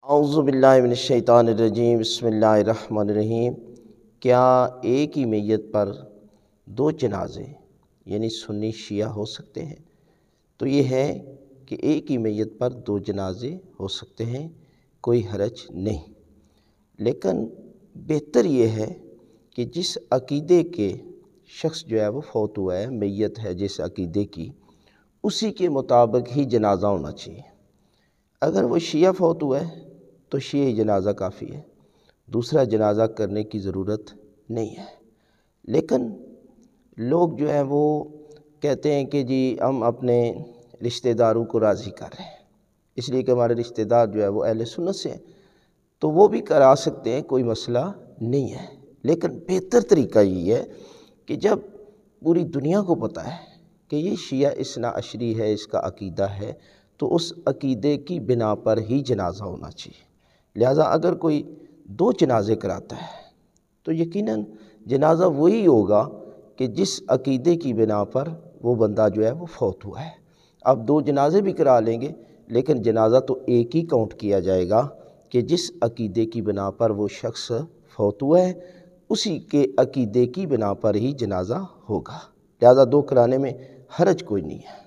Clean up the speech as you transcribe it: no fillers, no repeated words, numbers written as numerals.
اعوذ باللہ من الشیطان الرجیم، بسم اللہ الرحمن الرحیم۔ کیا ایک ہی میت پر دو جنازے یعنی سنی شیعہ ہو سکتے ہیں؟ تو یہ ہے کہ ایک ہی میت پر دو جنازے ہو سکتے ہیں، کوئی حرج نہیں، لیکن بہتر یہ ہے کہ جس عقیدے کے شخص جو ہے وہ فوت ہوا ہے، میت ہے جس عقیدے کی، اسی کے مطابق ہی جنازہ ہونا چاہیے۔ اگر وہ شیعہ فوت ہوا ہے تو شیعہ جنازہ کافی ہے، دوسرا جنازہ کرنے کی ضرورت نہیں ہے۔ لیکن لوگ جو ہیں وہ کہتے ہیں کہ جی ہم اپنے رشتہ داروں کو راضی کر رہے ہیں، اس لیے کہ ہمارے رشتہ دار جو ہے وہ اہل سنت سے ہیں، تو وہ بھی کرا سکتے ہیں، کوئی مسئلہ نہیں ہے۔ لیکن بہتر طریقہ یہ ہے کہ جب پوری دنیا کو پتہ ہے کہ یہ شیعہ اثنا عشری ہے، اس کا عقیدہ ہے، تو اس عقیدے کی بنا پر ہی جنازہ ہونا چاہیے۔ لہٰذا اگر کوئی دو جنازے کراتا ہے تو یقیناً جنازہ وہی ہوگا کہ جس عقیدے کی بنا پر وہ بندہ جو ہے وہ فوت ہوا ہے۔ اب دو جنازے بھی کرا لیں گے لیکن جنازہ تو ایک ہی کاؤنٹ کیا جائے گا کہ جس عقیدے کی بنا پر وہ شخص فوت ہوا ہے، اسی کے عقیدے کی بنا پر ہی جنازہ ہوگا۔ لہٰذا دو کرانے میں حرج کوئی نہیں ہے۔